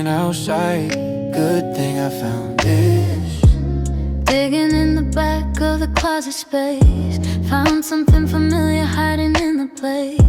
looking outside. Good thing I found this. Digging in the back of the closet space, found something familiar hiding in the place.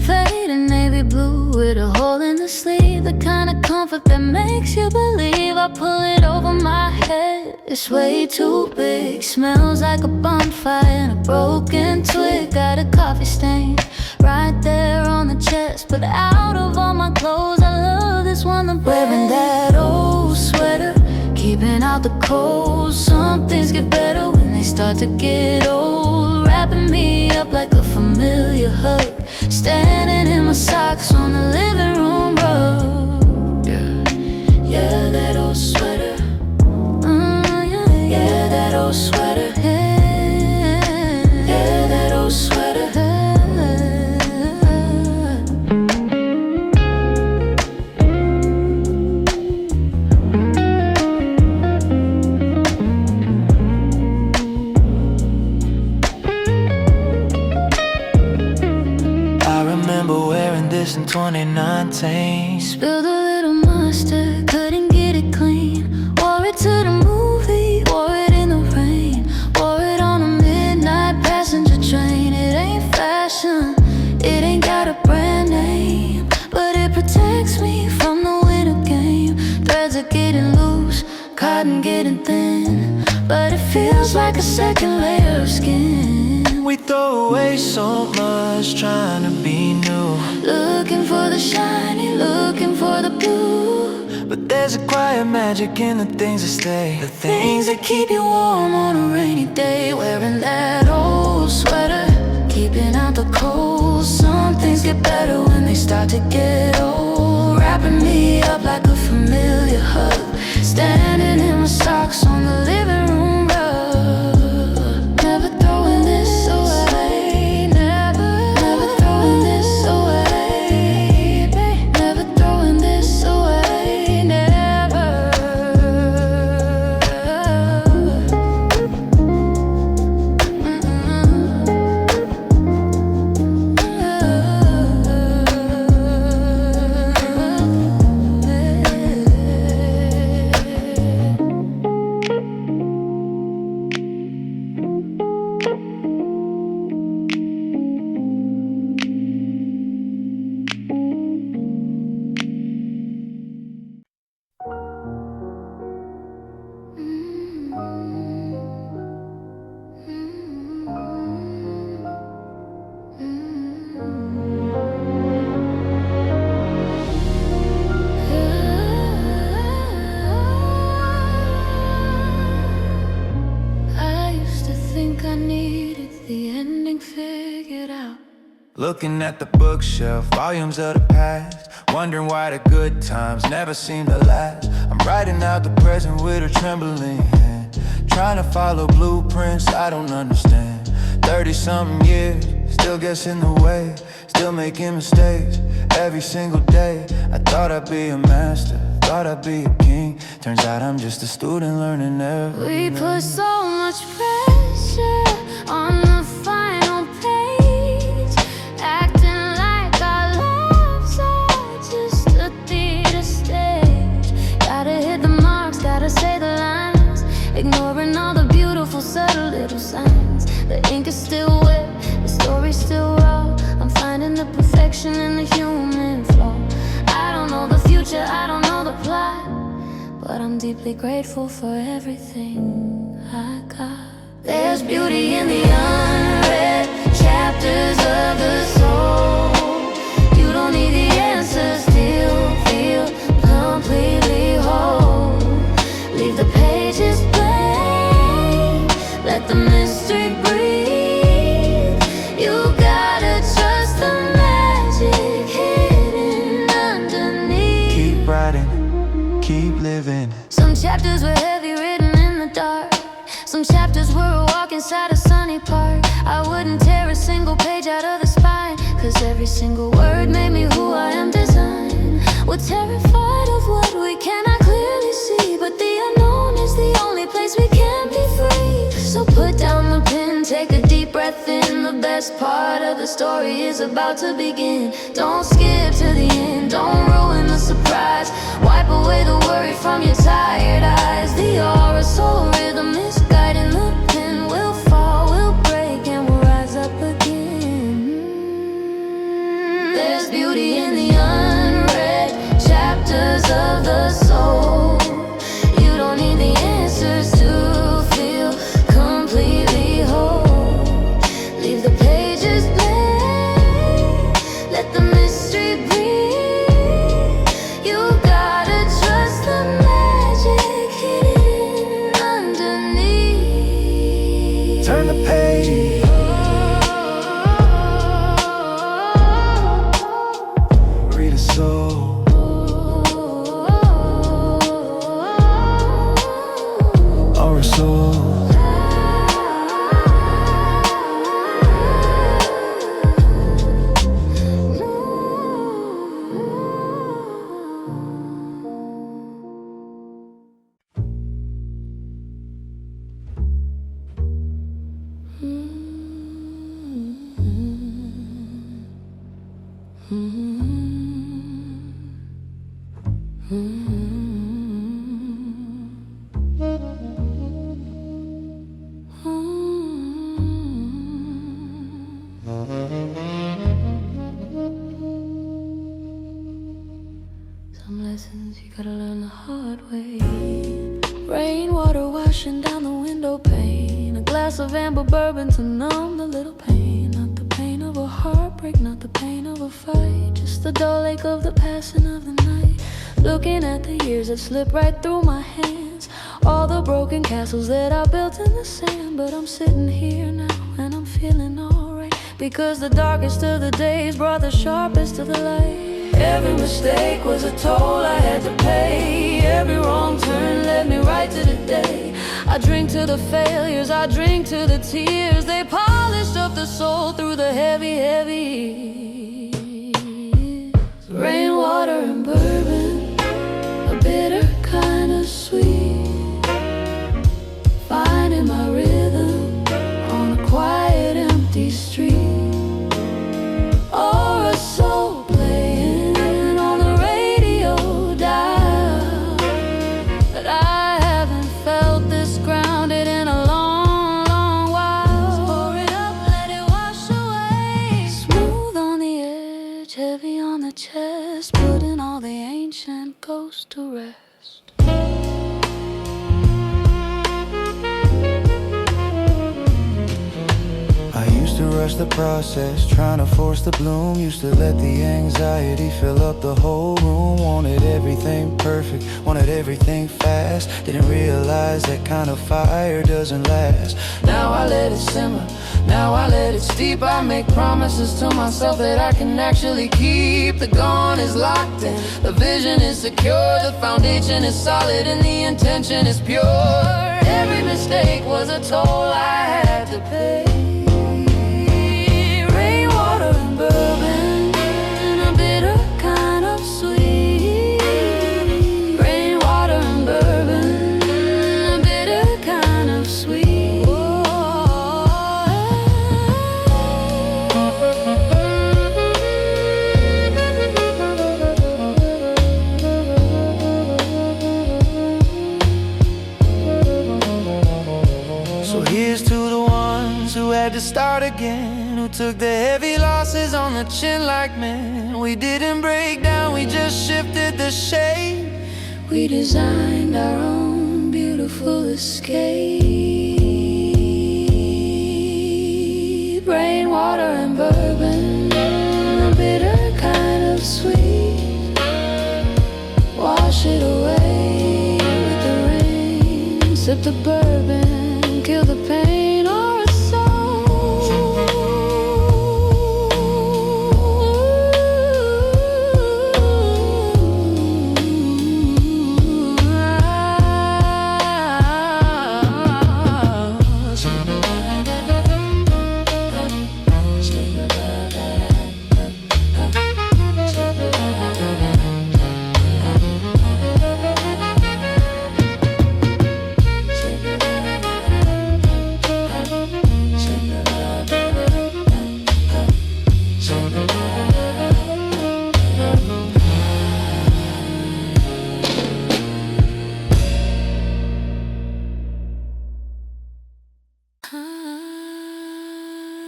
Faded navy blue with a hole in the sleeve, the kind of comfort that makes you believe. I pull it over my head, it's way too big. Smells like a bonfire and a broken twig. Got a coffee stain right there on the chest, but out of all my clothes I love this one the best. Wearing that old sweater, keeping out the cold. Some things get better when they start to get old. Wrapping me up like a familiar hug, standing in my socks on the living room rug. Yeah, that old sweater. Yeah, that old sweater. Yeah, that old sweater. In 2019, spilled a little mustard, couldn't get it clean. Wore it to the movie, wore it in the rain, wore it on a midnight passenger train. It ain't fashion, it ain't got a brand name, but it protects me from the winter game. Threads are getting loose, cotton getting thin, but it feels like a second layer of skin. We throw away so much trying to be new, looking for the shiny, looking for the blue. but there's a quiet magic in the things that stay, the things that keep you warm on a rainy day. Wearing that old sweater, keeping out the cold. Some things get better when they start to get old. Wrapping me up like a familiar hug, standing in my socks on the living room rug. Never throwing this away, never throwing this away, never throwing this away, never. Looking at the bookshelf, volumes of the past, wondering why the good times never seem to last. I'm writing out the present with a trembling hand, trying to follow blueprints I don't understand. 30-something years, still gets in the way, still making mistakes every single day. I thought I'd be a master, thought I'd be a king. Turns out I'm just a student learning every We put so much pressure on the final page, acting like our lives are just a theater stage. Gotta hit the marks, gotta say the lines, ignoring all the beautiful subtle little signs. The ink is still wet, the story's still raw. I'm finding the perfection in the human flaw. I don't know the future, I don't know the plot, but I'm deeply grateful for everything I got. There's beauty in the unread chapters of the soul. You don't need the answers, still feel completely whole. Leave the pages blank, let the mystery breathe. You gotta trust the magic hidden underneath. Keep writing, keep living. Some chapters were heavy, written in the dark. Some chapters were a walk inside a sunny park. I wouldn't tear a single page out of the spine, 'cause every single word made me who I am designed. We're terrified of what we cannot clearly see, but the unknown is the only place we can be free. So put down the pen, take a deep breath in. The best part of the story is about to begin. Don't skip to the end, don't ruin the surprise. Wipe away the worry from your tired eyes. The aura, soul rhythm is guiding the pen. We'll fall, we'll break, and we'll rise up again. There's beauty in the unread chapters of the soul. You don't need the answers to feel completely whole. Leave the pages blank, let the mystery breathe. You gotta trust the magic hidden underneath. Turn the page, read a soul. Our soul. Some lessons you gotta learn the hard way. Rainwater washing down the window pane. A glass of amber bourbon to numb the little pain. Not the pain of a heartbreak, not the pain of a fight. Just the dull ache of the passing of the night. Looking at the years that slip right through my hands. All the broken castles that I built in the sand. But I'm sitting here now and I'm feeling alright. Because the darkest of the days brought the sharpest of the light. Every mistake was a toll I had to pay. Every wrong turn led me right to the day. I drink to the failures, I drink to the tears. They polished up the soul through the heavy, heavy rainwater and bourbon, a bitter kind of sweet. Finding my rhythm on a quiet, empty street. Or a soul playing on the radio dial. But I haven't felt this grounded in a long, long while. So pour it up, let it wash away. Smooth on the edge, heavy on the chest, putting all the ancient ghosts to rest. I used to rush the process, trying to force the bloom. Used to let the anxiety fill up the whole room. Wanted everything perfect, wanted everything fast. Didn't realize that kind of fire doesn't last. Now I let it simmer, now I let it steep. I make promises to myself that I can actually keep. The gone is locked in, the vision is secure. The foundation is solid and the intention is pure. Every mistake was a toll I had to pay. Rainwater and bourbon, a bitter kind of sweet. Rainwater and bourbon, a bitter kind of sweet. So here's to the ones who had to start again, who took the heavy losses on the chin like men. We didn't break down, we just shifted the shape. We designed our own beautiful escape. Rainwater and bourbon, a bitter kind of sweet. Wash it away with the rain. Sip the bourbon, kill the pain or a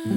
I've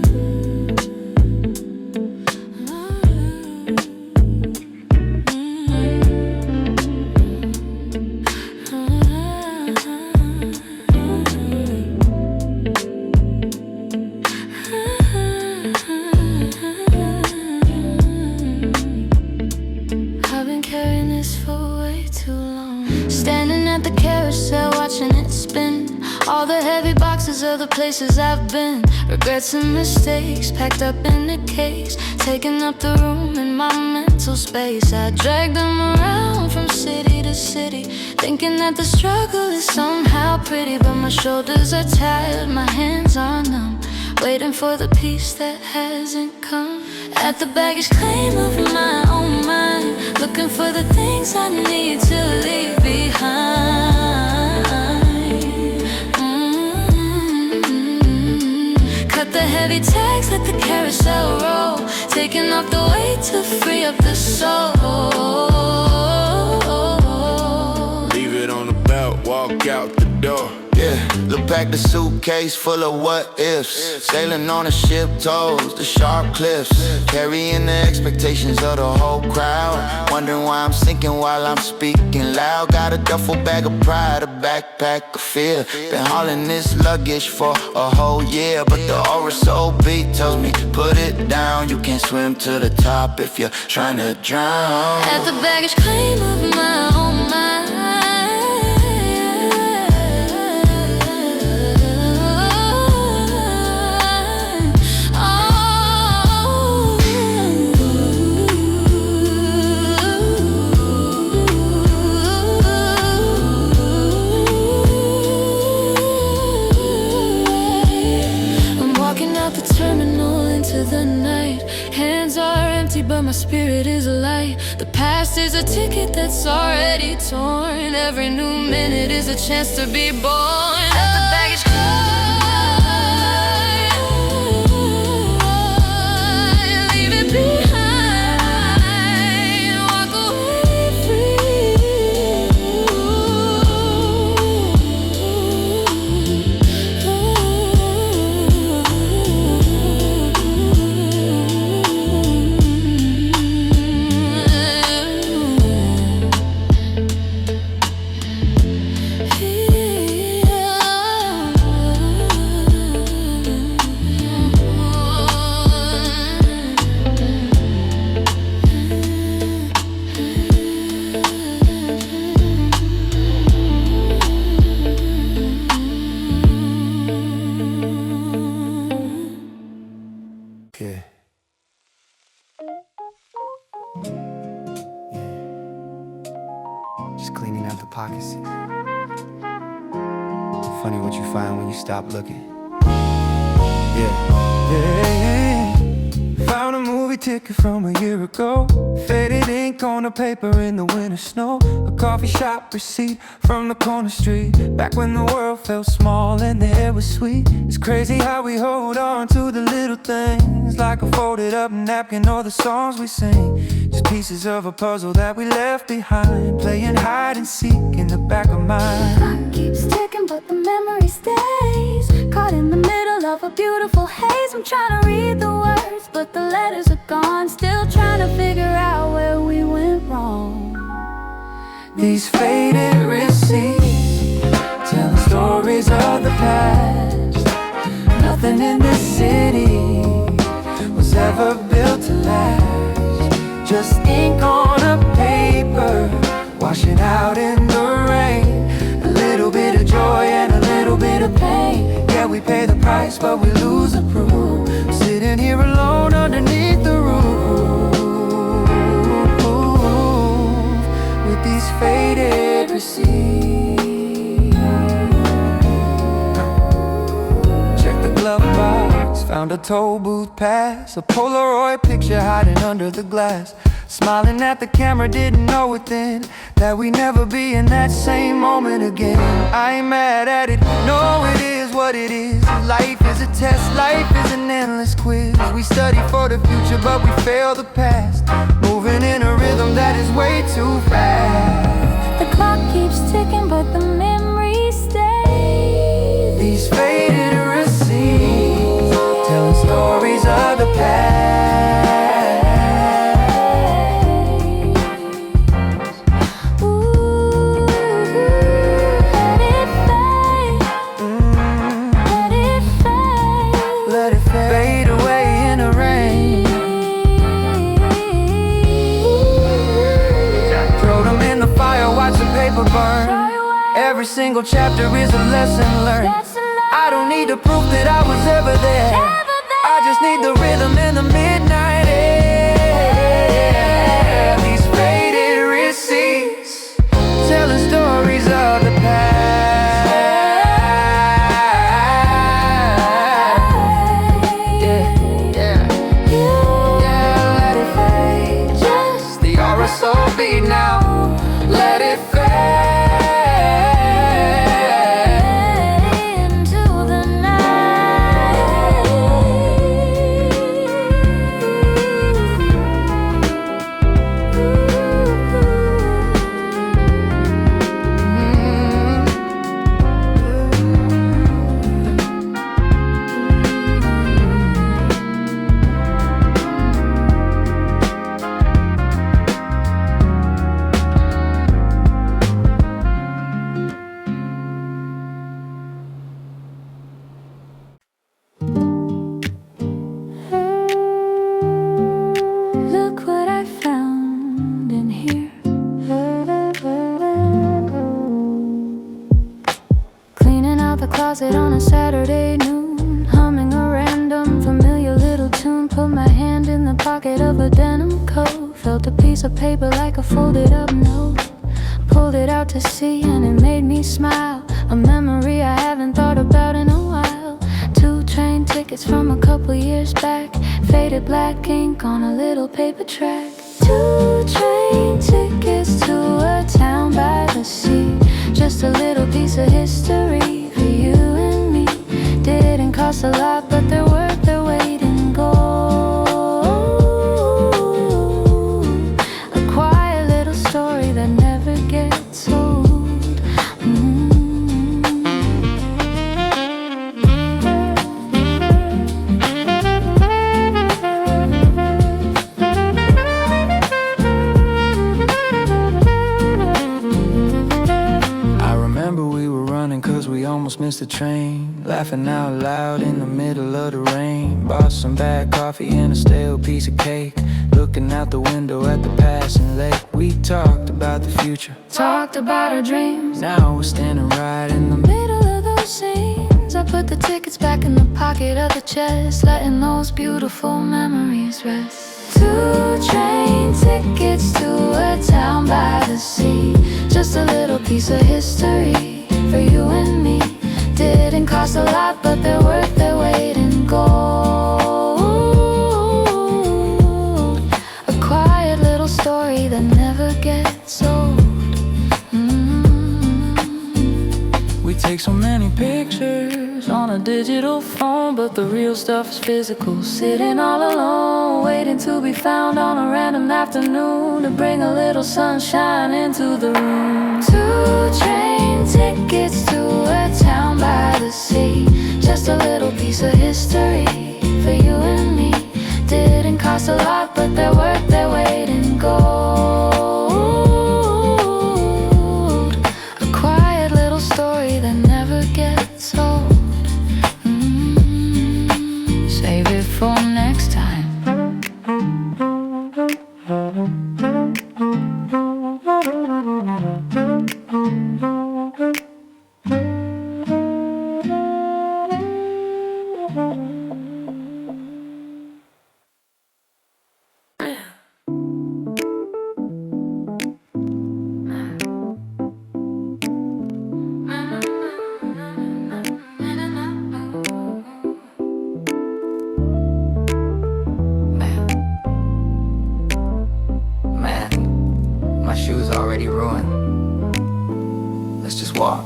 been carrying this for way too long. Standing at the carousel, watching it spin. All the heavy boxes of the places I've been. Regrets and mistakes packed up in a case, taking up the room in my mental space. I drag them around from city to city, thinking that the struggle is somehow pretty. But my shoulders are tired, my hands are numb, waiting for the peace that hasn't come. At the baggage claim of my own mind, looking for the things I need to leave behind. Cut the heavy tags, let the carousel roll, taking off the weight to free up the soul. Leave it on the belt, walk out the door. Yeah, look back the suitcase full of what ifs. Sailing on a ship towards the sharp cliffs, carrying the expectations of the whole crowd. Wondering why I'm sinking while I'm speaking loud. Got a duffel bag of pride, a backpack of fear. Been hauling this luggage for a whole year, but the aura so beat tells me put it down. You can't swim to the top if you're trying to drown. At the baggage claim of my own mind, the night. Hands are empty but my spirit is light. The past is a ticket that's already torn. Every new minute is a chance to be born. At the baggage claim, leave it behind, walk away free. Just cleaning out the pockets. Funny what you find when you stop looking. Yeah. Found a movie ticket from a year ago. Faded ink on the paper in the winter snow. A coffee shop receipt from the corner street. Back when the world felt small and the air was sweet. It's crazy how we hold on to the little things, like a folded up napkin or the songs we sing. Just pieces of a puzzle that we left behind, playing hide and seek in the back of mine. The clock keeps ticking but the memory stays, caught in the middle of a beautiful haze. I'm trying to read the words but the letters are gone, still trying to figure out where we went wrong. These faded receipts telling stories of the past. Nothing in this city was ever built to last. Just ink on a paper, washing out in the rain. A little bit of joy and a little bit of pain. Yeah, we pay the price but we lose the proof, sitting here alone underneath the roof, with these faded receipts. Check the glove box, found a toll booth pass, a Polaroid picture hiding under the glass. Smiling at the camera, didn't know it then, that we never be in that same moment again. I ain't mad at it, no, it is what it is. Life is a test, life is an endless quiz. We study for the future but we fail the past, moving in a rhythm that is way too fast. The clock keeps ticking but the memory stays. These faded receipts telling stories Every single chapter is a lesson learned. I don't need the proof that I was ever there. I just need the rhythm in the midnight air. These faded receipts telling stories of the past. Yeah, let it fade. Just the aura so beat now. Let it fade. On a Saturday noon, humming a random familiar little tune. Put my hand in the pocket of a denim coat. Felt a piece of paper like a folded up note. Pulled it out to see and it made me smile. A memory I haven't thought about in a while. 2 train tickets from a couple years back. Faded black ink on a little paper track. 2 train tickets to a town by the sea. Just a little piece of history for you and me. Didn't cost a lot, but they're worth their weight in gold. A quiet little story that never gets old. Almost missed the train, laughing out loud in the middle of the rain. Bought some bad coffee and a stale piece of cake. Looking out the window at the passing lake. We talked about the future, talked about our dreams. Now we're standing right in the middle of those scenes. I put the tickets back in the pocket of the chest, letting those beautiful memories rest. 2 train tickets to a town by the sea. Just a little piece of history for you and me. Didn't cost a lot, but they're worth their weight in gold. A quiet little story that never gets old. We take so many pictures on a digital phone, but the real stuff is physical. Sitting all alone, waiting to be found on a random afternoon to bring a little sunshine into the room. 2 train tickets to a town by the sea. Just a little piece of history for you and me. Didn't cost a lot, but they're worth their weight in gold. A quiet little story that never gets old. Save it for next time. Already ruined. Let's just walk.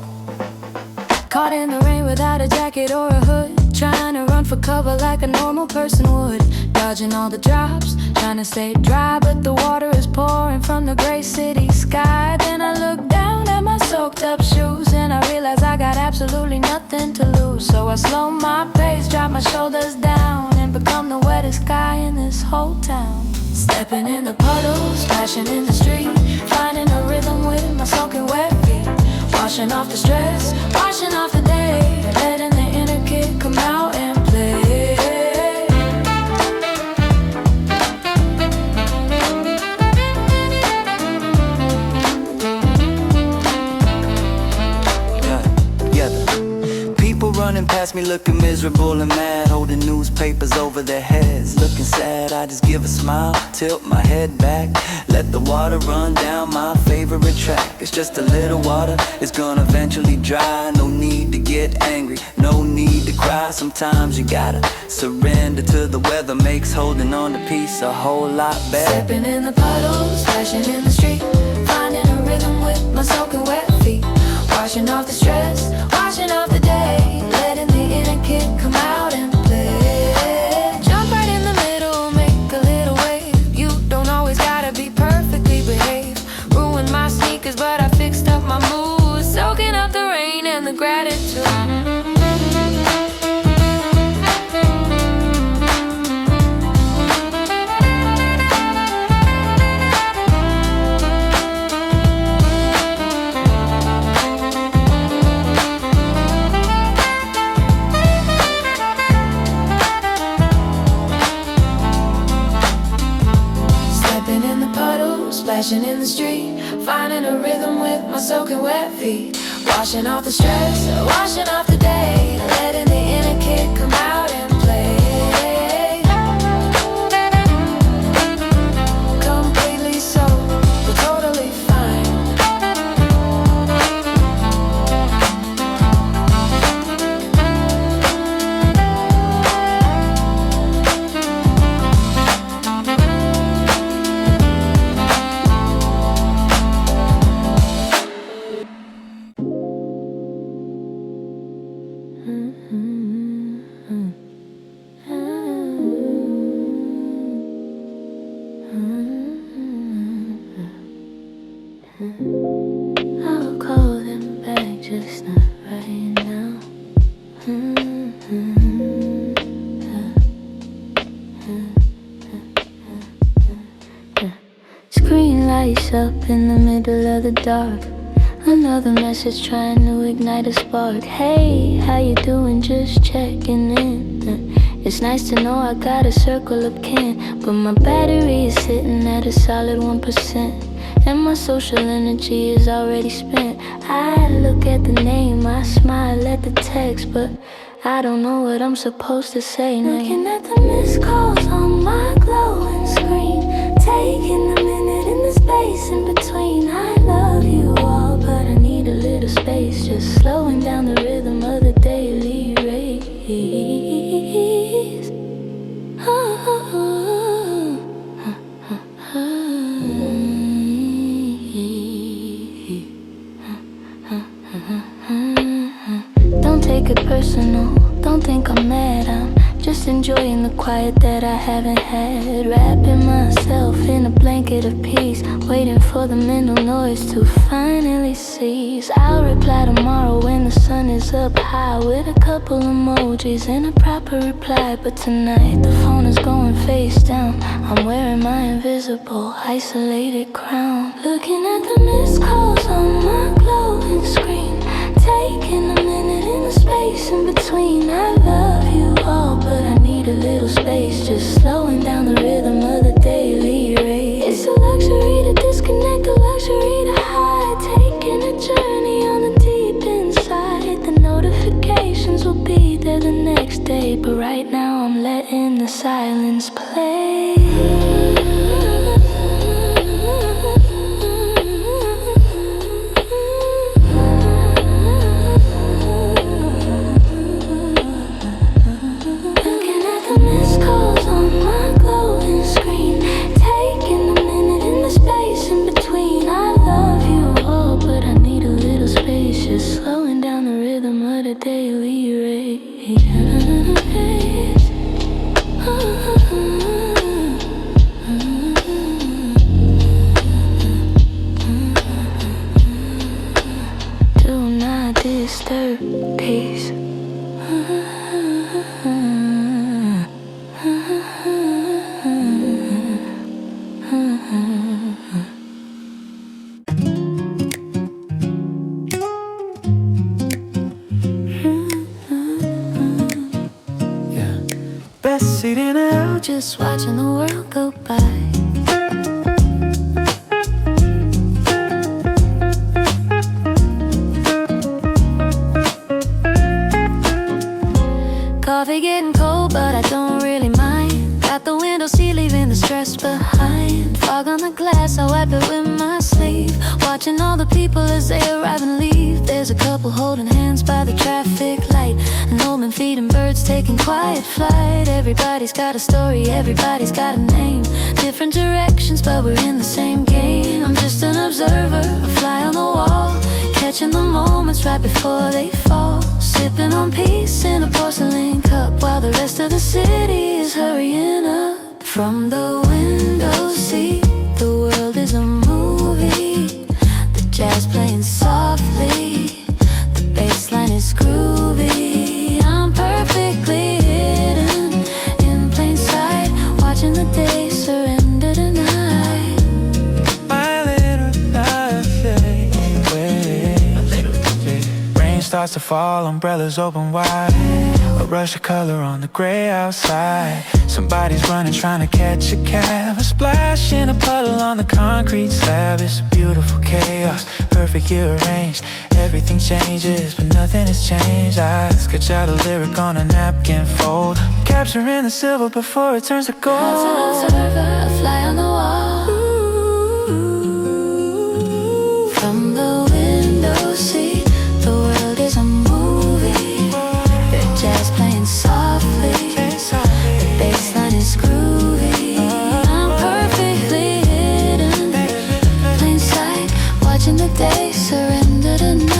Caught in the rain without a jacket or a hood, trying to run for cover like a normal person would. Dodging all the drops, trying to stay dry, but the water is pouring from the gray city sky. Then I look down at my soaked up shoes and I realize I got absolutely nothing to lose. So I slow my pace, drop my shoulders down, and become the wettest guy in this whole town. Stepping in the puddles, splashing in the street, finding a rhythm with my soaking wet feet. Washing off the stress, washing off the day, letting the inner kid come out and play. looking miserable and mad, holding newspapers over their heads. Looking sad, I just give a smile, tilt my head back, let the water run down my favorite track. It's just a little water, it's gonna eventually dry. No need to get angry, no need to cry. Sometimes you gotta surrender to the weather, makes holding on to peace a whole lot better. Stepping in the puddles, splashing in the street, finding a rhythm with my soaking wet feet. Washing off the stress, washing off the day, letting the inner kid come out and play. Jump right in the middle, make a little wave. You don't always gotta be perfectly behaved. Ruined my sneakers, but I fixed up my mood, soaking up the rain and the gratitude. Splashing in the street, finding a rhythm with my soaking wet feet. Washing off the stress, washing off the day, letting the inner kid come out and play. Completely sober, but totally fine. I'll call them back, just not right now. Screen lights up in the middle of the dark. Another message trying to ignite a spark. Hey, how you doing? Just checking in. It's nice to know I got a circle of kin, but my battery is sitting at a solid 1%. And my social energy is already spent. I look at the name, I smile at the text, but I don't know what I'm supposed to say now. Looking at the missed calls on my glowing screen, taking a minute in the space in between. I love you all, but I need a little space, just slowing down the rhythm of the daily race. Don't take it personal, don't think I'm mad. I'm just enjoying the quiet that I haven't had. Wrapping myself in a blanket of peace, waiting for the mental noise to finally cease. I'll reply tomorrow when the sun is up high, with a couple emojis and a proper reply. But tonight the phone is going face down, I'm wearing my invisible, isolated crown. Looking at the missed calls on my glowing screen, taking a minute in the space in between. I love you all, but I need a little space, just slowing down the rhythm of the daily race. It's a luxury to disconnect, a luxury to hide, taking a journey on the deep inside. The notifications will be there the next day, but right now I'm letting the silence play. Slowing down the rhythm of the daily rage. Do not disturb peace. Sitting out, Just watching the world go by. coffee getting cold, but I don't really mind. Got the window seat, leaving the stress behind. Fog on the glass, I wipe it with my sleeve. Watching all the people as they arrive and leave. There's a couple holding hands by the traffic light. An old man feeding birds, taking quiet flight. Everybody's got a story, everybody's got a name. Different directions, but we're in the same game. I'm just an observer, a fly on the wall, catching the moments right before they fall. Sipping on peace in a porcelain cup, while the rest of the city is hurrying up. From the window seat, the world is a movie. The jazz playing softly, the bass line is groovy. I'm perfectly hidden in plain sight, watching the day surrender to night. My little life fades away. Rain starts to fall, umbrellas open wide. A rush of color on the gray outside. Somebody's running, trying to catch a cab. A splash in a puddle on the concrete slab. It's a beautiful chaos, perfectly arranged. Everything changes, but nothing has changed. I sketch out a lyric on a napkin fold, capturing the silver before it turns to gold. As an observer, a fly on the wall. From the window seat, the world is a movie. The jazz playing softly, the bass line is groovy. I'm perfectly hidden, plain sight, watching the day surrender to night.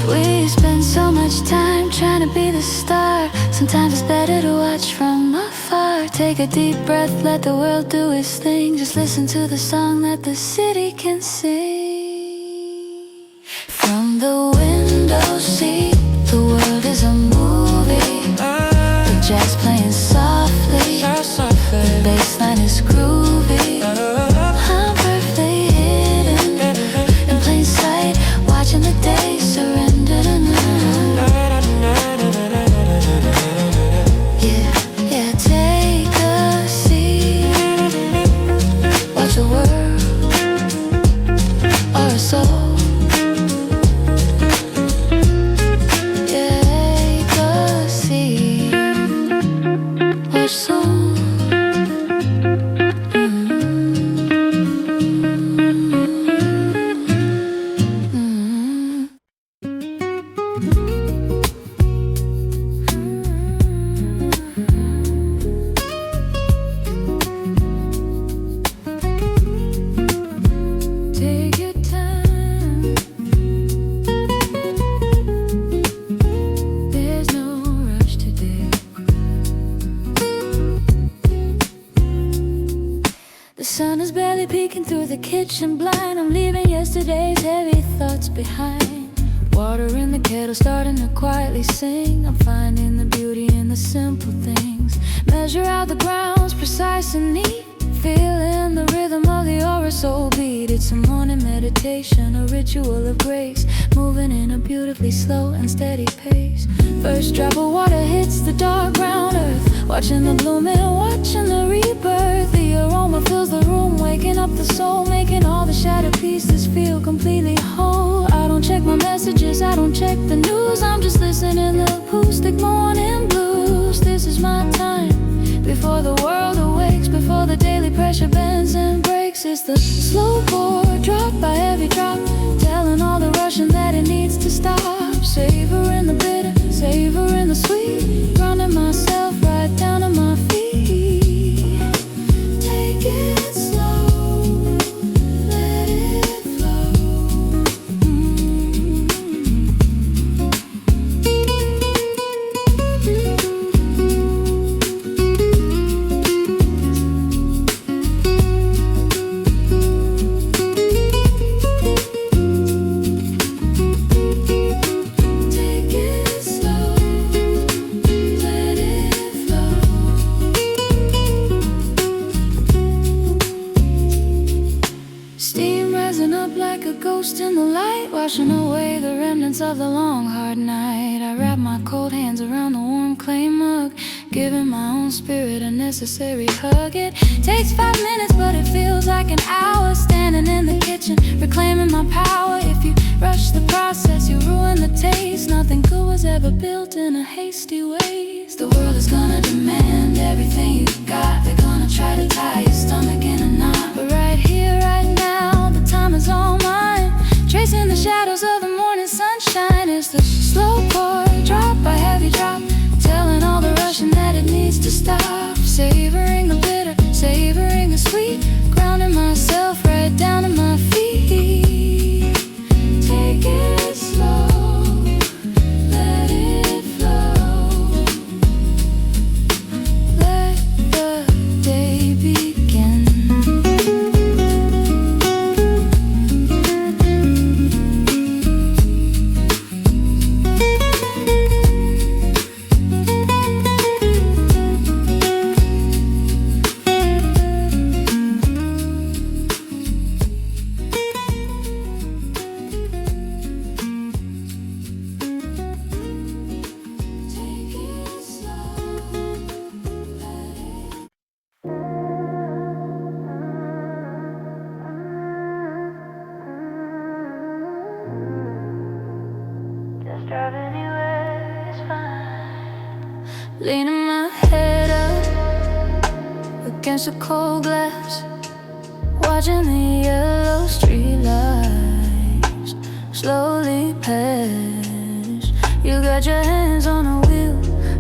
We spend so much time trying to be the star. Sometimes it's better to watch from afar. Take a deep breath, let the world do its thing. Just listen to the song that the city can sing. From the window seat, the world is a movie. The jazz playing softly, the bass line is groovy. I'm perfectly hidden in plain sight, watching the day surrender to night. Yeah, take a seat. Watch a world or a soul. Take a seat. Watch soul. Take your time. There's no rush today. The sun is barely peeking through the kitchen blind. I'm leaving yesterday's heavy thoughts behind. Water in the kettle starting to quietly sing. I'm finding the beauty in the simple things. Measure out the grounds, precise and neat. Feeling the rhythm of the aura soul beat. It's a morning meditation, a ritual of grace, moving in a beautifully slow and steady pace. First drop of water hits the dark brown earth, watching the blooming, watching the rebirth. The aroma fills the room, waking up the soul, making all the shattered pieces feel completely whole. I don't check my messages, I don't check the news. I'm just listening to acoustic morning blues. This is my time, before the world awakes, before the daily pressure bends and breaks. It's the slow pour, drop by every drop, telling all the rushing that it needs to stop. Savoring the bitter, savoring the sweet, grounding myself right down to my feet. Take it slow, let it flow. Take it slow, let it flow. Steam rising up like a ghost in the light, washing away the remnants of the long hard night. I wrap my my cold hands around the warm clay mug, giving my own spirit a necessary hug. It takes 5 minutes, but it feels like an hour, standing in the kitchen, reclaiming my power. If you rush the process, you ruin the taste. Nothing good was ever built in a hasty waste. The world is gonna demand everything you got. They're gonna try to tie your stomach in a knot, but right here, right now, the time is all mine. Tracing the shadows of the morning sunshine. It's the slow pour, drop by heavy drop, telling all the rushing that it needs to stop. Savoring the bitter, savoring the sweet, grounding myself right down to my feet. Take it slow, let it flow, let the day begin. Drive anywhere is fine. Leaning my head up against a cold glass, watching the yellow street lights slowly pass. You got your hands on the wheel,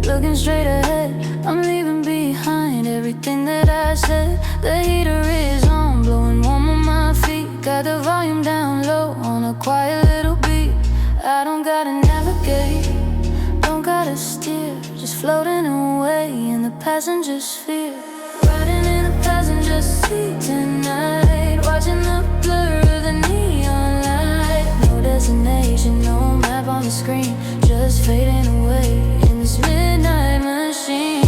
looking straight ahead. I'm leaving behind everything that I said. The heater is on, blowing warm on my feet. Got the volume down low on a quiet little beat. I don't gotta navigate, don't gotta steer, just floating away in the passenger sphere. Riding in the passenger seat tonight, watching the blur of the neon light. No destination, no map on the screen, just fading away in this midnight machine.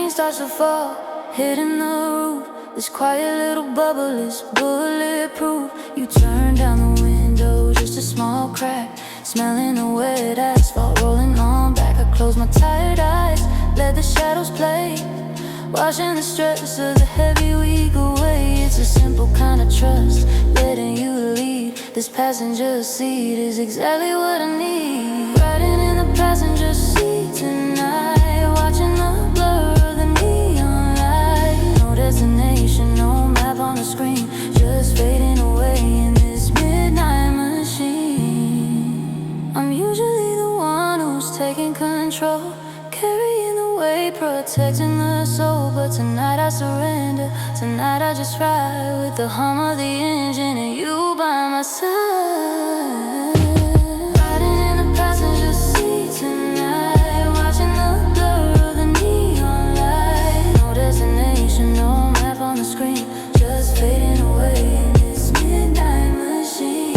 Starts to fall, hitting the roof. This quiet little bubble is bulletproof. You turn down the window, just a small crack, smelling the wet asphalt rolling on back. I close my tired eyes, let the shadows play, washing the stress of the heavy week away. It's a simple kind of trust, letting you lead. This passenger seat is exactly what I need. Riding in the passenger seat tonight, watching the blur of the neon light. No destination, no map on the screen, just fading away in this midnight machine. I'm usually the one who's taking control, carrying the weight, protecting the soul. But tonight I surrender, tonight I just ride with the hum of the engine and you by my side. Riding in the passenger seat tonight, watching the blur of the neon light. No destination, no map on the screen, just fading away in this midnight machine.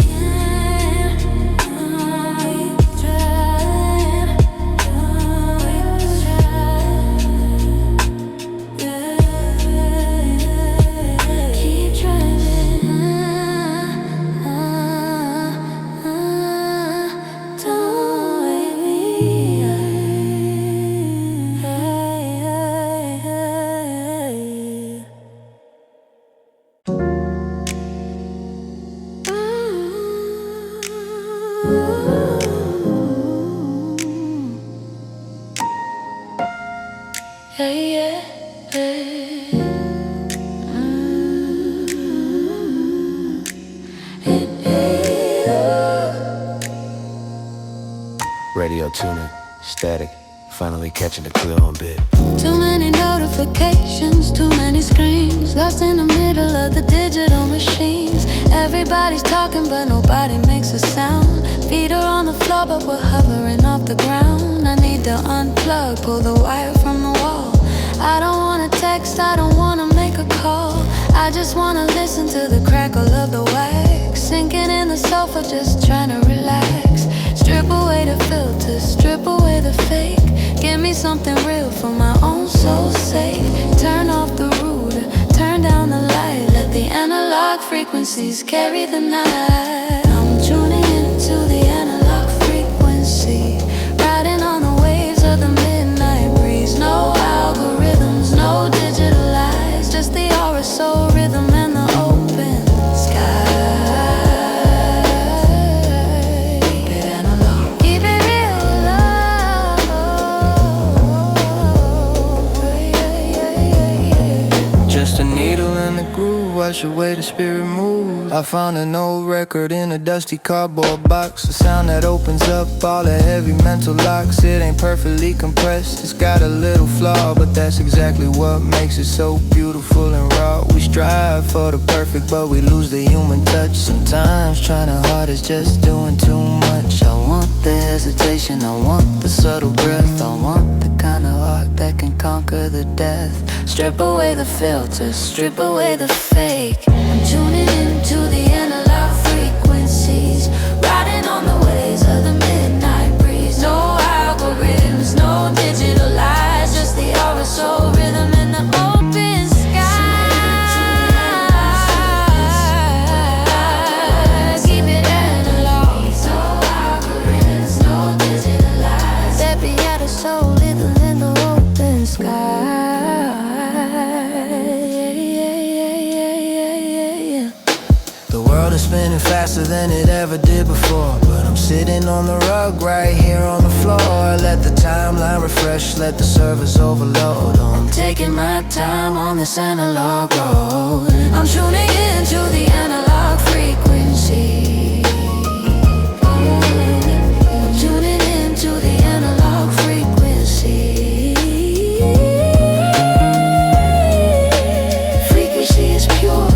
Radio tuning, static, finally catching the clear on bit. Too many notifications, too many screens, lost in the middle of the digital machines. Everybody's talking but nobody makes a sound. Feet are on the floor but we're hovering off the ground. I need to unplug, pull the wire from the wall. I don't wanna text, I don't wanna make a call. I just wanna listen to the crackle of the wax, sinking in the sofa just trying to relax. Strip away the filters, strip away the fake, Give me something real for my own soul's sake. Turn off the router, turn down the light. Let the analog frequencies carry the night. I'm tuning into the analog frequency, riding on the waves of the midnight breeze. No algorithms, no digital lies, just the aura, soul, rhythm, and the open sky. Keep it analog, keep it real love. Just a needle and a groove, wash away the spirit moves. I found an old record in a dusty cardboard box, a sound that opens up all the heavy mental locks. It ain't perfectly compressed, it's got a little flaw, but that's exactly what makes it so beautiful and raw. We strive for the perfect, but we lose the human touch. Sometimes trying hard is just doing too much. I want the hesitation, I want the subtle breath, I want the kind of art that can conquer the death. Strip away the filters, strip away the fake. I'm tuning into the analog frequencies, riding on the waves of the midnight breeze. No algorithms, no digital lies, just the aura, soul, rhythm, and the open skies. Keep it analog. No algorithms, no digital lies. That be out of soul, rhythm, and the open sky. The world is spinning faster than it ever did before, but I'm sitting on the rug right here on the floor. Let the timeline refresh, let the servers overload. I'm taking my time on this analog road. I'm tuning into the analog frequency. I'm tuning into the analog frequency. Frequency is pure,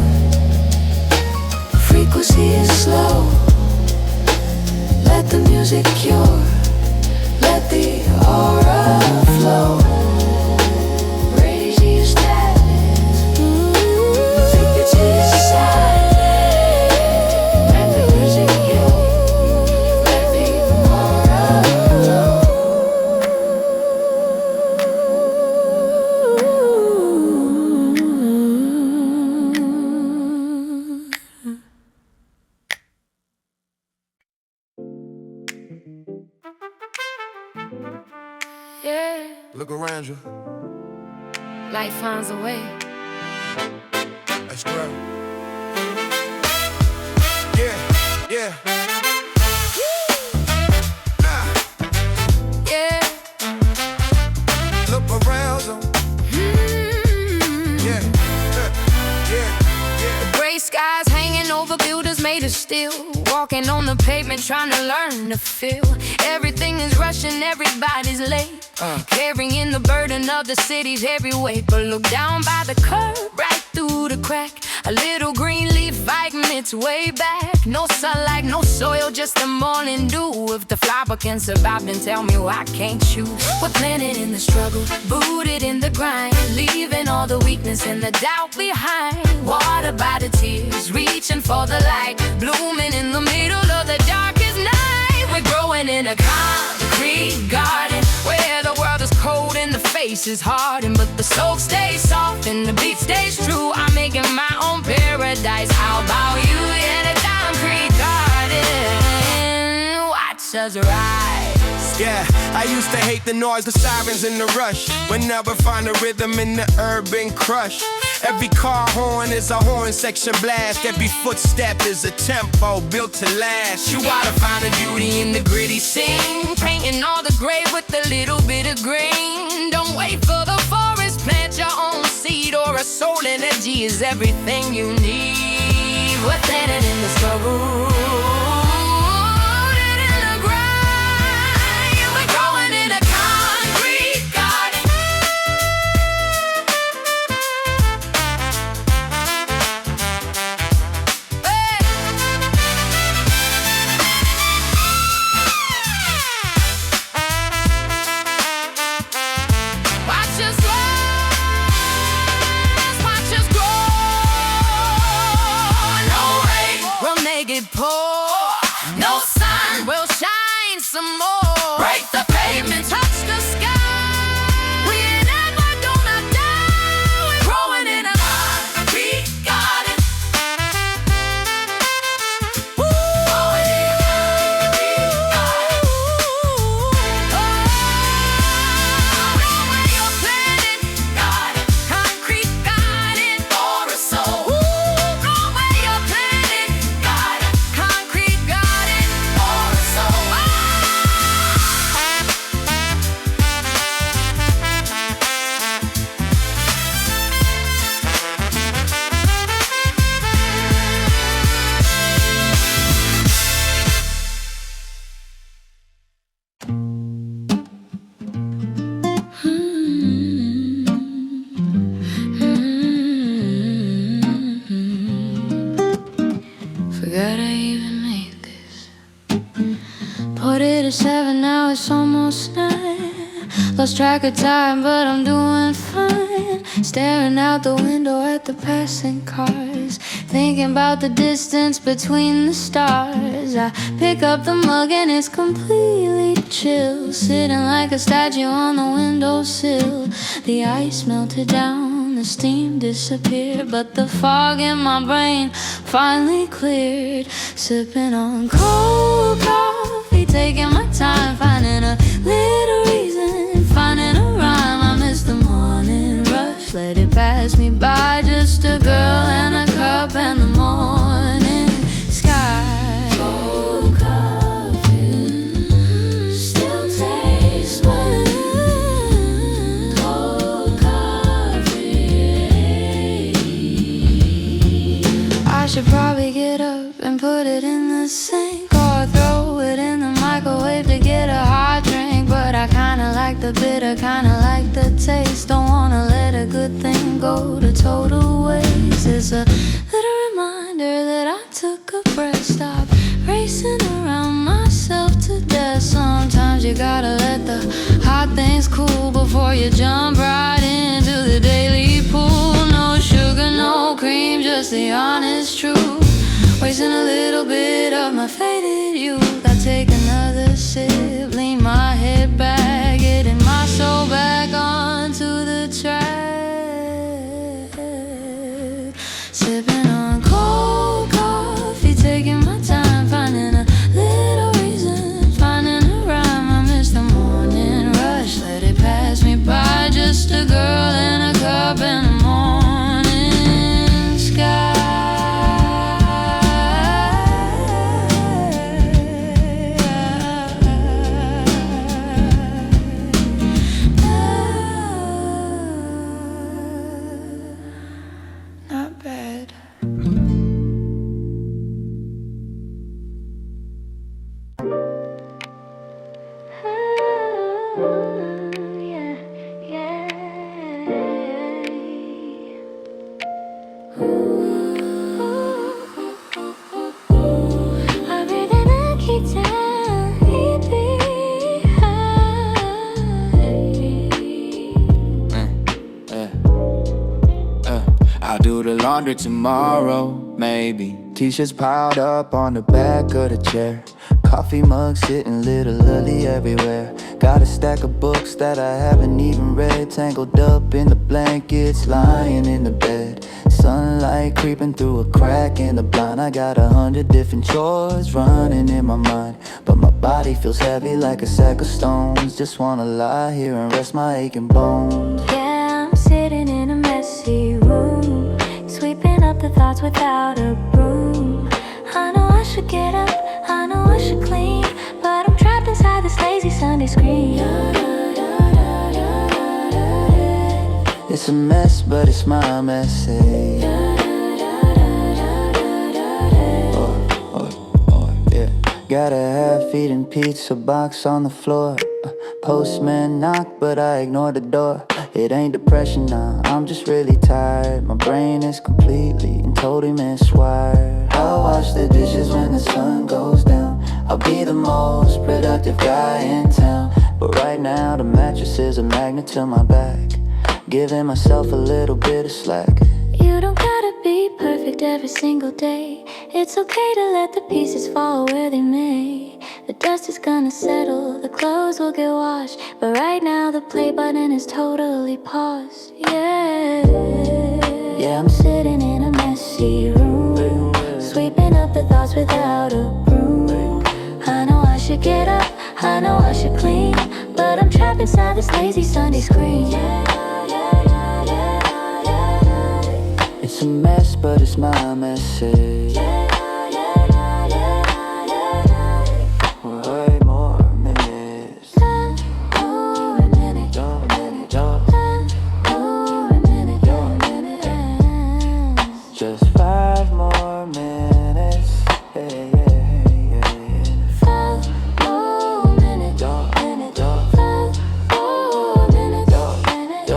frequency is slow. Let the music cure, let the aura flow. Raise your status, frequency is silent. Let the music cure, let the aura flow. Yeah, Look around you. life finds a way. That's right. Yeah. Nah, Yeah. look around you. Yeah. Gray skies hanging over buildings made of steel. Walking on the pavement trying to learn to feel. Everything is rushing, everybody's late. Carrying the burden of the city's heavy weight. But look down by the curb, right through the crack. A little green leaf fighting its way back. No sunlight, no soil, just the morning dew. If the flower can survive, then tell me why can't you? We're planted in the struggle, booted in the grind, leaving all the weakness and the doubt behind. Water by the tears, reaching for the light, blooming in the middle of the darkest night. We're growing in a concrete garden, where the world is cold and the face is hardened, but the soul stays soft and the beat stays true. I'm making my own paradise. How about you in a concrete garden? Watch us rise. Yeah, I used to hate the noise, the sirens and the rush. Would never find a rhythm in the urban crush. Every car horn is a horn section blast. Every footstep is a tempo built to last. You ought to find the beauty in the gritty scene, painting all the gray with a little bit of green. Don't wait for the forest, plant your own seed, or a soul energy is everything you need. We're planted in the struggle, it pour. Lost track of time, but I'm doing fine. Staring out the window at the passing cars, thinking about the distance between the stars. I pick up the mug and it's completely chill, sitting like a statue on the windowsill. The ice melted down, the steam disappeared, but the fog in my brain finally cleared. Sipping on cold coffee, taking my time, finding a little reason, finding a rhyme. I miss the morning rush, let it pass me by. Just a girl and a cup and the morning sky. Cold coffee, still tastes my cold coffee. I should probably get up and put it in the sink, or throw it in the microwave to get a hot drink. But I kinda like the bitter, kinda like the taste. Don't wanna let a good thing go to total waste. It's a little reminder that I took a breath, stop racing around myself to death. Sometimes you gotta let the hot things cool before you jump right into the daily pool. No sugar, no cream, just the honest truth. Wasting a little bit of my faded youth. I take another sip, lean my head back, getting my soul back onto the track. Sipping on cold coffee, taking my time, finding a little reason, finding a rhyme. I miss the morning rush, let it pass me by. Just a girl and a cup and the morning sky. Not bad. Yeah, yeah. I breathe in a guitar, I'll do the laundry tomorrow, maybe. T-shirts piled up on the back of the chair. Coffee mug sitting little early everywhere. Got a stack of books that I haven't even read, tangled up in the blankets, lying in the bed. Sunlight creeping through a crack in the blind. I got 100 different chores running in my mind, but my body feels heavy like a sack of stones. Just wanna lie here and rest my aching bones. Yeah, I'm sitting in a messy room, sweeping up the thoughts without a broom. I know I should get up, I know I should clean, but I'm trapped inside this lazy Sunday screen. It's a mess, but it's my message. Yeah. Got a half-eaten pizza box on the floor. Postman knocked, but I ignored the door. It ain't depression now, I'm just really tired. My brain is completely and totally miswired. I'll wash the dishes when the sun goes down. I'll be the most productive guy in town. But right now the mattress is a magnet to my back, giving myself a little bit of slack. You don't gotta be perfect every single day. It's okay to let the pieces fall where they may. The dust is gonna settle, the clothes will get washed, but right now the play button is totally paused. Yeah, I'm sitting in a messy room, sweeping up the thoughts without a broom. I know I should get up, I know I should clean, but I'm trapped inside this lazy Sunday screen. It's a mess, but it's my message. Way more minutes. Just 5 more minutes. Hey, yeah, yeah, yeah. 5 more minutes. 5 more minutes.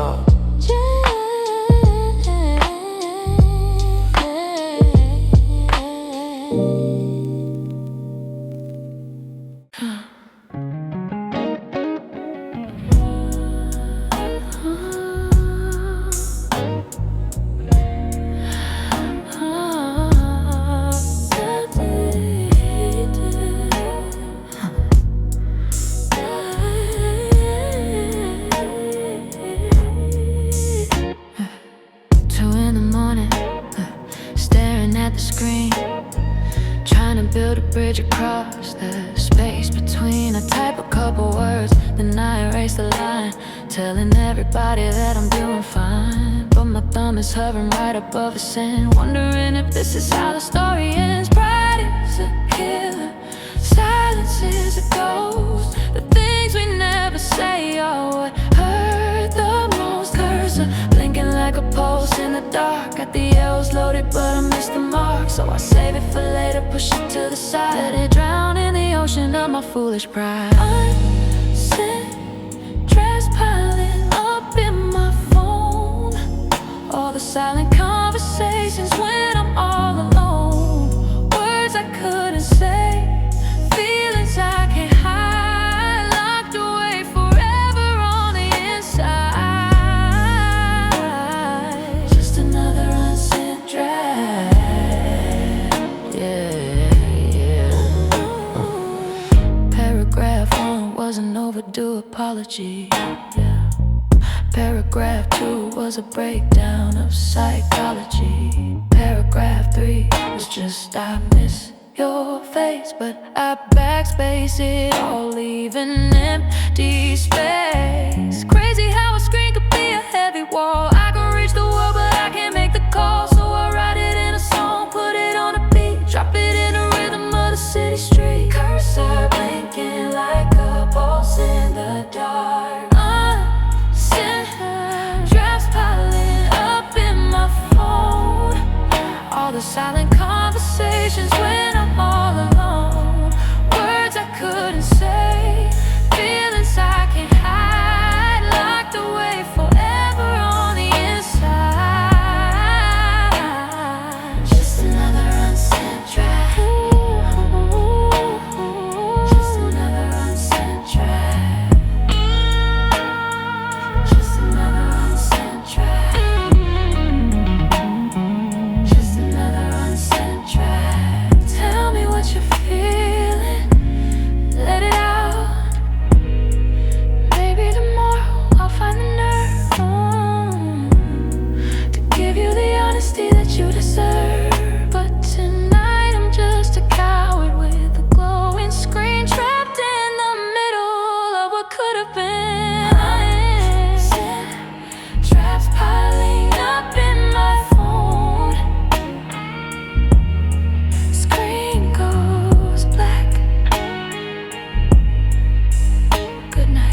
the screen, trying to build a bridge across the space between. I type a couple words, then I erase the line, telling everybody that I'm doing fine. But my thumb is hovering right above a send, wondering if this is how the story ends. Pride is a killer, silence is a ghost. The things we never say are what hurt the most. Cursor blinking like a pulse in the dark. Got the arrows loaded but I missed the mark, so I save it for later, push it to the side. Let it drown in the ocean of my foolish pride. Unsent drafts piling up in my phone, all the silent conversations when I'm all alone. Words I couldn't say, feelings I can't hide, locked away forever on the inside. Just another unsent draft. Yeah. Paragraph 1 was an overdue apology. Yeah. Paragraph 2 was a breakdown of psychology. Paragraph 3 was just I miss your face, but I backspace it all, leaving empty space. Crazy how a screen could be a heavy wall. I can reach the world but I can't make the call, so I write it in a song, put it on a beat, drop it in the rhythm of the city street. Cursor blinking like a pulse in the dark. Unsent drafts piling up in my phone, all the silent conversations when I'm all alone. Words I couldn't say, feelings I can't hide, locked away forever on the inside. Just another unsent draft. Just another unsent draft. Just another unsent draft. Just another unsent draft. Tell me what you're feeling, let it out. Maybe tomorrow I'll find the nerve to give you the honesty that you deserve. But tonight I'm just a coward with a glowing screen, trapped in the middle of what could have been. Unsent drafts piling up in my phone, screen goes black. Good night.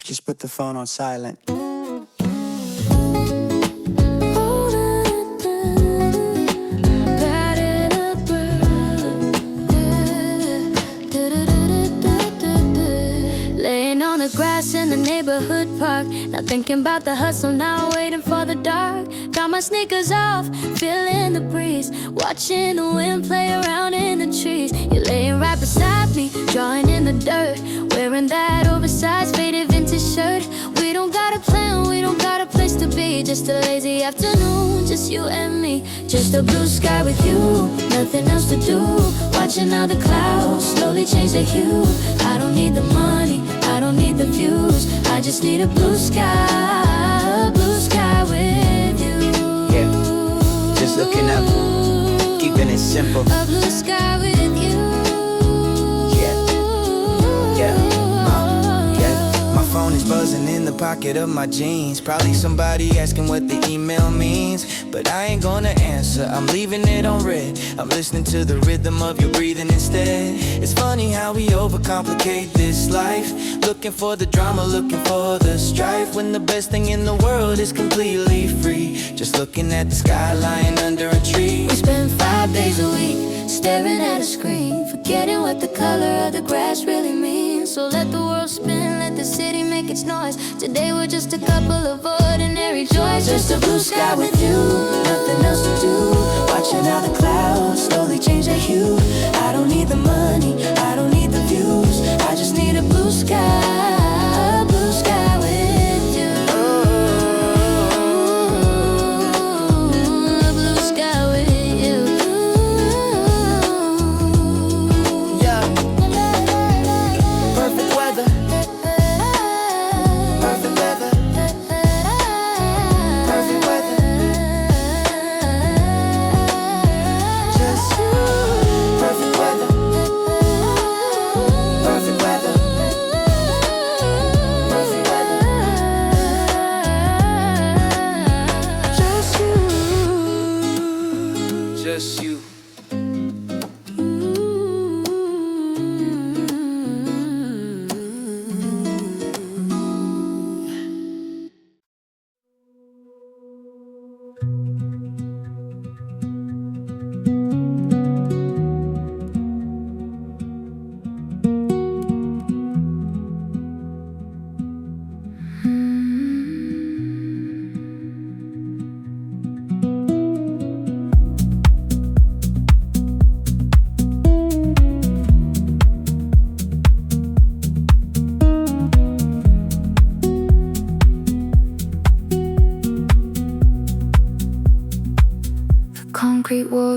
Just put the phone on silent. Laying on the grass in the neighborhood park, not thinking about the hustle, now waiting for the dark. Got my sneakers off, feeling the breeze, watching the wind play around in the trees. You're laying right beside me, drawing in the dirt, wearing that oversized faded vintage shirt. We don't got a plan, we don't got a place to be, just a lazy afternoon, just you and me. Just a blue sky with you, nothing else to do, watching how the clouds slowly change their hue. I don't need the money, I don't need the views, I just need a blue sky with you. Yeah, just looking up, keeping it simple. A blue sky with you. Yeah. My phone is buzzing in the pocket of my jeans. Probably somebody asking what the email means, but I ain't gonna answer, I'm leaving it on red. I'm listening to the rhythm of your breathing instead. It's funny how we overcomplicate this life, looking for the drama, looking for the strife, when the best thing in the world is completely free, just looking at the sky lying under a tree. We spend 5 days a week staring at a screen, forgetting what the color of the grass really means. So let the world spin, let the city make its noise. Today we're just a couple of ordinary joys. Just a blue sky with you, nothing else to do, watching how the clouds slowly change their hue. I don't need the money, I don't need the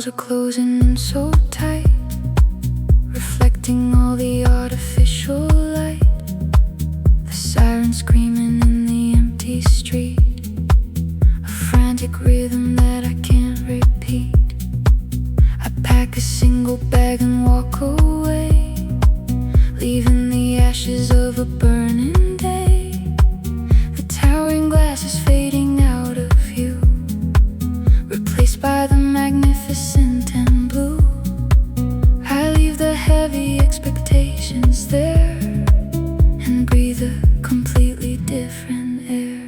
walls are closing in so tight, reflecting all the artificial light. The siren screaming in the empty street, a frantic rhythm that I can't repeat. I pack a single bag and walk away, leaving the ashes of a burning day. The towering glass is fading out of view, replaced by the magnificent and blue. I leave the heavy expectations there and breathe a completely different air.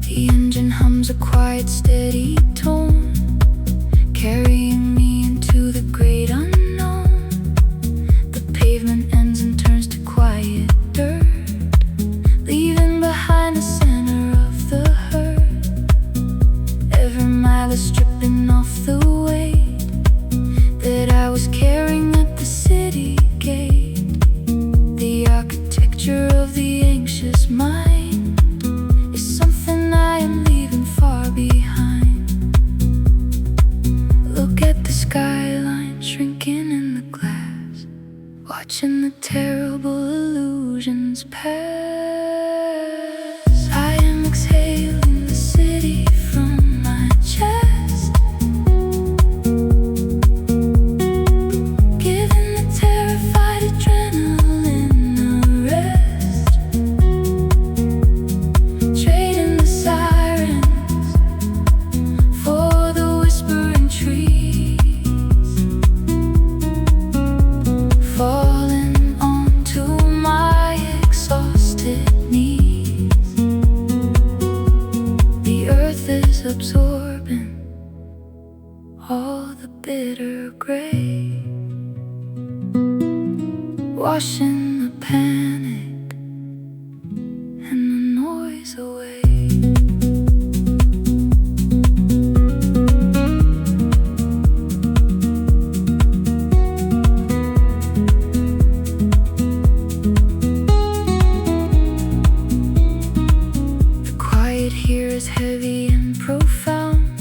The engine hums a quiet, steady tone, carrying me into the great unknown. The pavement ends and turns to quiet dirt, leaving behind the center of the herd. Every mile is stripping off the weight that I was carrying at the city gate. The architecture of the anxious mind is something I am leaving far behind. Look at the skyline shrinking in the glass, watching the terrible illusions pass. I am exhaling the city from my chest, giving the terrified adrenaline a rest, trading the sirens for the whispering trees, falling onto my exhausted knees. The earth is absorbing all the bitter gray, washing the panic and the noise away. The quiet here is heavy and profound,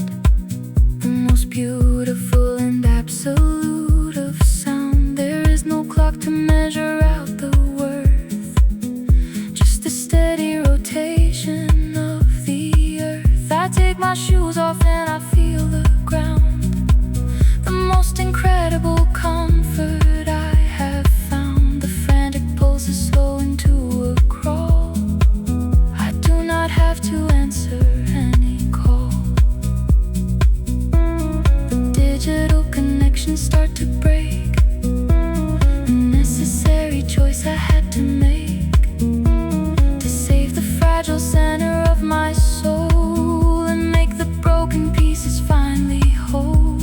the most beautiful and absolute of sound. There is no clock to measure out the worth, just a steady rotation of the earth. I take my shoes off and I feel the ground, the most incredible comfort I have found. The frantic pulse is slowing to a crawl, I do not have to answer any call. The digital connections start to break, a necessary choice I had to make to save the fragile center of my soul and make the broken pieces finally whole.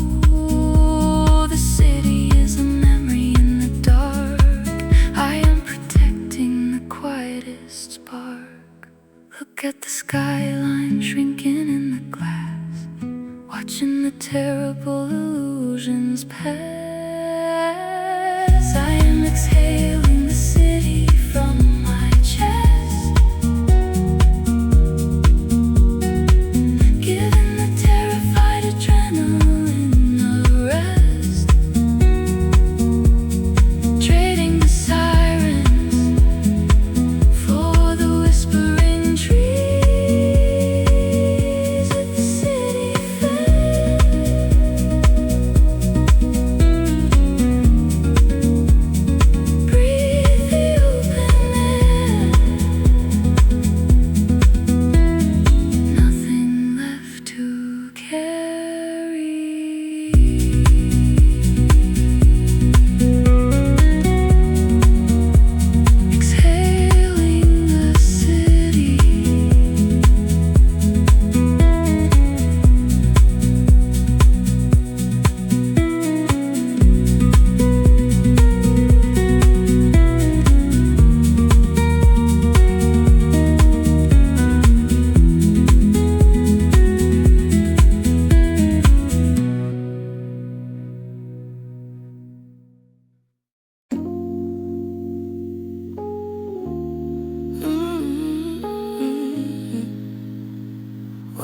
The city is a memory in the dark, I am protecting the quietest spark. Look at the skyline shrinking in the glass, watching the terrible illusions pass. I am exhaling the city from my chest, giving the terrified adrenaline a rest, trading the sirens for the whispering trees. Let the city fade.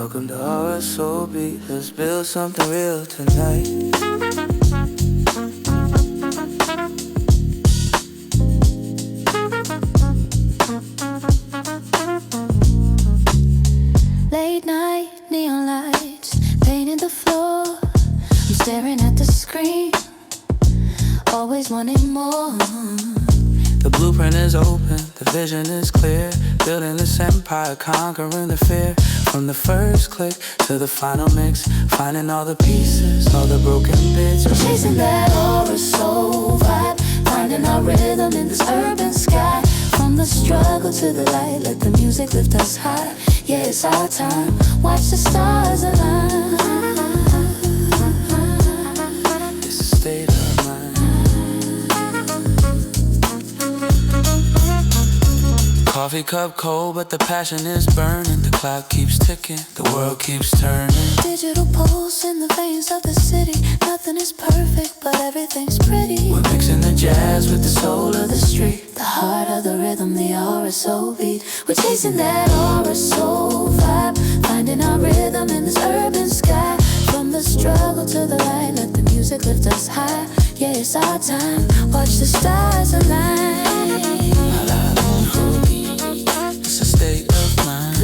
Welcome to our soul beat. Let's build something real tonight. Late night, neon lights painting the floor. I'm staring at the screen, always wanting more. The blueprint is open, the vision is clear. Building this empire, conquering the fear. From the first click to the final mix, finding all the pieces, all the broken bits. We're chasing that aura soul vibe, finding our rhythm in this urban sky. From the struggle to the light, let the music lift us high. Yeah, it's our time, watch the stars align. It's a state of mind. Coffee cup cold, but the passion is burning. The clock keeps ticking, the world keeps turning. Digital pulse in the veins of the city. Nothing is perfect, but everything's pretty. We're mixing the jazz with the soul of the street. The heart of the rhythm, the aura soul beat. We're chasing that aura soul vibe, finding our rhythm in this urban sky. From the struggle to the light, let the music lift us high. Yeah, it's our time, watch the stars align. It's a state of mind.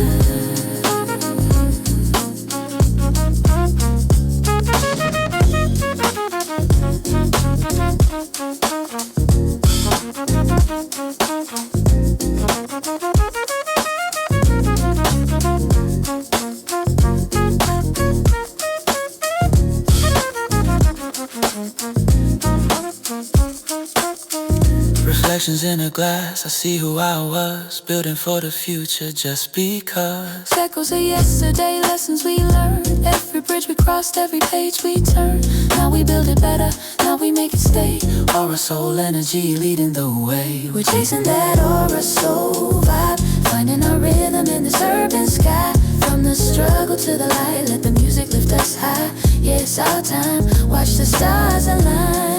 Reflections in a glass, I see who I was, building for the future just because. Echoes of yesterday, lessons we learned. Every bridge we crossed, every page we turned. Now we build it better, now we make it stay. Aura soul energy leading the way. We're chasing that aura soul vibe, finding our rhythm in this urban sky. From the struggle to the light, let the music lift us high. Yeah, it's our time, watch the stars align.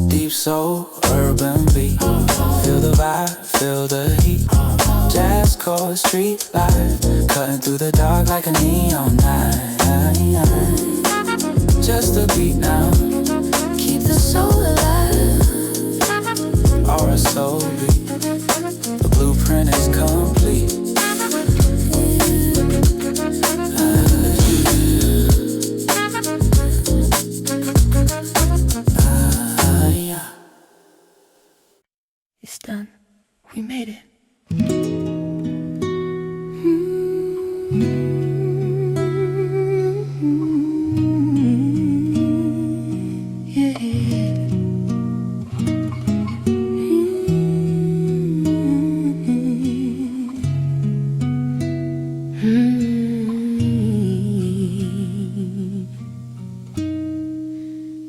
Deep soul, urban beat. Feel the vibe, feel the heat. Jazz chords, street life, cutting through the dark like a neon night. Just a beat now, Keep the soul alive. aura soul beat. The blueprint is complete. It's done. We made it.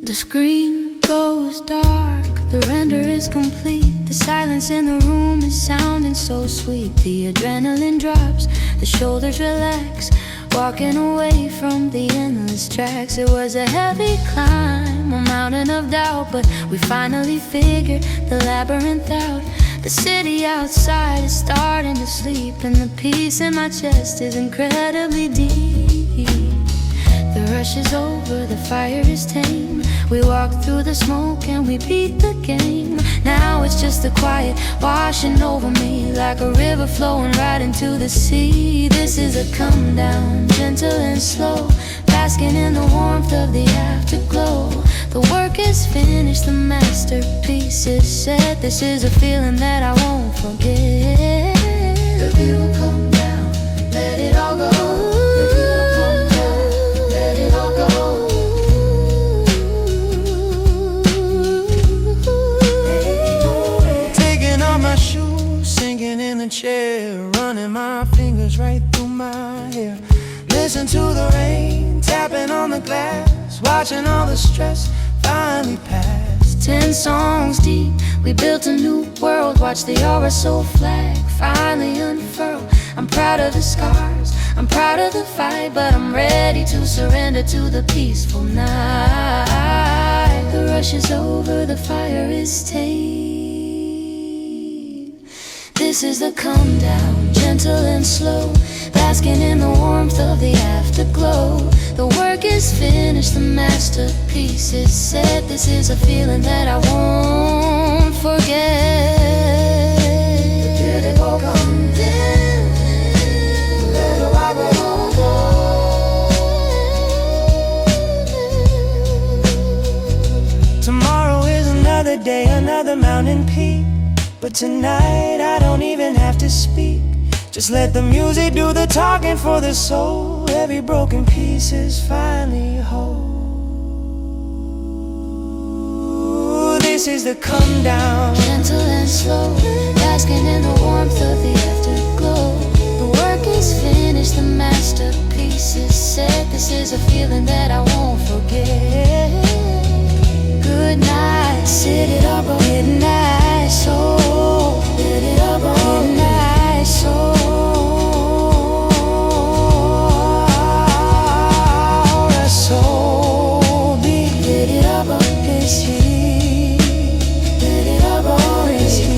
The screen goes dark, the render is complete. The silence in the room is sounding so sweet. The adrenaline drops, the shoulders relax, walking away from the endless tracks. It was a heavy climb, a mountain of doubt, but we finally figured the labyrinth out. The city outside is starting to sleep, and the peace in my chest is incredibly deep. The rush is over, the fire is tame. We walk through the smoke and we beat the game. Now it's just the quiet washing over me, like a river flowing right into the sea. This is a come down, gentle and slow, basking in the warmth of the afterglow. The work is finished, the masterpiece is set. This is a feeling that I won't forget. The view will come down, let it all go. The view will come down, let it all go. Taking off my shoes, sinking in the chair, running my fingers right through my hair. Listen to the rain, tapping on the glass, watching all the stress finally pass. 10 songs deep, we built a new world. Watch the aura soul flag finally unfurl. I'm proud of the scars, I'm proud of the fight, but I'm ready to surrender to the peaceful night. The washes over the fire is tame. This is the come down, gentle and slow, basking in the warmth of the afterglow. The work is finished, the masterpiece is set. This is a feeling that I won't forget. The beautiful come down, little Robert Hogan. Tomorrow is another day, another mountain peak. But tonight I don't even have to speak. Just let the music do the talking for the soul. Every broken piece is finally whole. This is the come down, gentle and slow, basking in the warmth of the afterglow. The work is finished, the masterpiece is set. This is a feeling that I won't forget. Good night, city up, midnight soul. City up, midnight soul. A soul beat, city up, is he? City up, is he?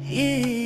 Yeah.